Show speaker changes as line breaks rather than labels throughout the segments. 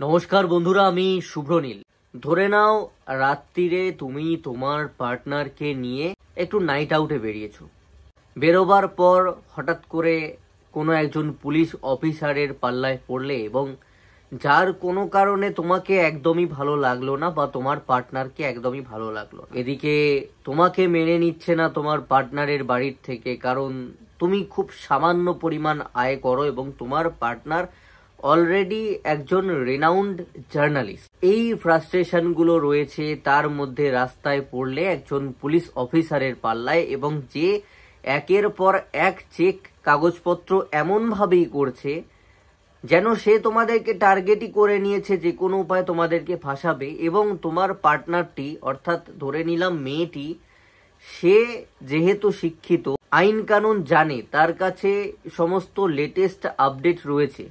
নমস্কার বন্ধুরা, আমি শুভ্রনীল। ধরে নাও রাত্রিরে তুমি তোমার পার্টনারকে নিয়ে একটু নাইট আউটে বেরিয়েছো। বেরোবার পর হঠাৎ করে কোনো একজন পুলিশ অফিসারের পাল্লায় পড়লে এবং যার কোনো কারণে তোমাকে একদমই ভালো লাগলো না বা তোমার পার্টনারকে একদমই ভালো লাগলো না। এদিকে তোমাকে মেনে নিচ্ছে না তোমার পার্টনারের বাড়ির থেকে, কারণ তুমি খুব সামান্য পরিমাণ আয় করো এবং তোমার পার্টনার অলরেডি একজন রেনাউন্ড জার্নালিস্ট। এই ফ্রাস্ট্রেশন গুলো রয়েছে, তার মধ্যে রাস্তায় পড়লে একজন পুলিশ অফিসারের পাল্লায় এবং যে একের পর এক চেক কাগজপত্র এমন ভাবেই করছে যেন সে তোমাদেরকে টার্গেটই করে নিয়েছে, যে কোনো উপায় তোমাদেরকে ফাঁসাবে। এবং তোমার পার্টনারটি, অর্থাৎ ধরে নিলাম মেয়েটি, সে যেহেতু শিক্ষিত, আইন কানুন জানে, তার কাছে সমস্ত লেটেস্ট আপডেট রয়েছে,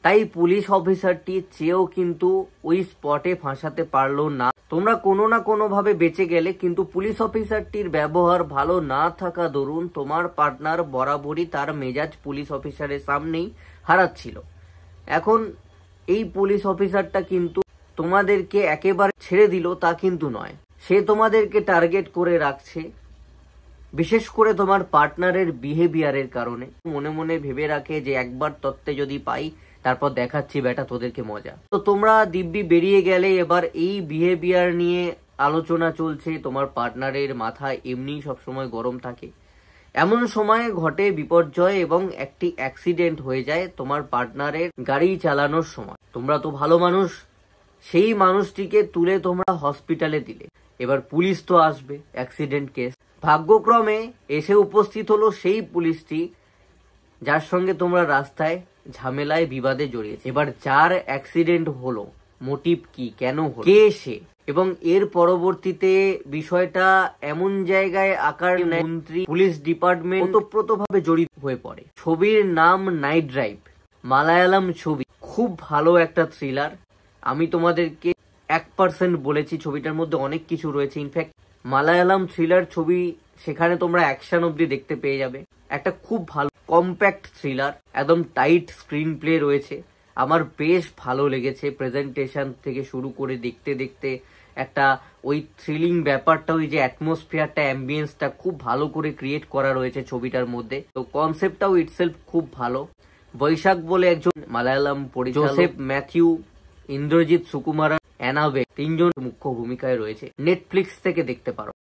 তাই পুলিশ অফিসারটি চেয়েও কিন্তু ওই স্পটে ফাঁসাতে পারলো না। তোমরা কোনো না কোনো ভাবে বেঁচে গেলে, কিন্তু পুলিশ অফিসারটির ব্যবহার ভালো না থাকা দরুন তোমার পার্টনার বরাবরই তার মেজাজ পুলিশ অফিসারের সামনেই হারাচ্ছিল। এখন এই পুলিশ অফিসারটা কিন্তু তোমাদেরকে একেবারে ছেড়ে দিল তা কিন্তু নয়, সে তোমাদেরকে টার্গেট করে রাখছে, বিশেষ করে তোমার পার্টনারের বিহেভিয়ারের কারণে। মনে মনে ভেবে রাখে যে একবার তত্ত্বে যদি পাই তারপর দেখাচ্ছি বেটা তোদেরকে মজা। তো তোমরা দিব্যি বেরিয়ে গেলে, এবার এই বিহেভিয়ার নিয়ে আলোচনা চলছে। তোমার পার্টনারের মাথা এমনি সবসময় গরম থাকে। এমন সময় ঘটে বিপর্যয় এবং একটি অ্যাক্সিডেন্ট হয়ে যায় তোমার পার্টনারের গাড়ি চালানোর সময়। তোমরা তো ভালো মানুষ, সেই মানুষটিকে তুলে তোমরা হসপিটালে দিলে। এবার পুলিশ তো আসবে, অ্যাক্সিডেন্ট কেস। ভাগ্যক্রমে এসে উপস্থিত হলো সেই পুলিশটি যার সঙ্গে তোমরা রাস্তায় ঝামেলায় বিবাদে জড়িয়েছে। এবার যার অ্যাক্সিডেন্ট হলো, মোটিভ কি, কেন হলো, কে সে, এবং এর পরবর্তীতে বিষয়টা এমন জায়গায় আকার নেয়, মন্ত্রী পুলিশ ডিপার্টমেন্ট ওতপ্রোতভাবে জড়িত হয়ে পড়ে। ছবির নাম নাইট ড্রাইভ, মালায়ালাম ছবি, খুব ভালো একটা থ্রিলার। আমি তোমাদেরকে 1% বলেছি, ছবিটার মধ্যে অনেক কিছু রয়েছে। ইনফ্যাক্ট মালায়ালাম থ্রিলার ছবি, সেখানে তোমরা অ্যাকশন অব্দি দেখতে পেয়ে যাবে। একটা খুব ভালো কম্প্যাক্ট থ্রিলার, একদম টাইট স্ক্রিন প্লে রয়েছে। আমার বেশ ভালো লেগেছে, প্রেজেন্টেশন থেকে শুরু করে দেখতে দেখতে একটা ওই থ্রিলিং ব্যাপারটা, ওই যে অ্যাটমসফিয়ারটা, অ্যাম্বিয়েন্সটা খুব ভালো করে ক্রিয়েট করা রয়েছে ছবিটার মধ্যে। তো কনসেপ্টটাও ইটসেলফ খুব ভালো। বৈশাখ বলে একজন মালায়ালাম পরিচালক, জোসেফ ম্যাথিউ, ইন্দ্রজিৎ সুকুমারন, অ্যানাবে, 3জন মুখ্য ভূমিকায় রয়েছে। নেটফ্লিক্স থেকে দেখতে পারো।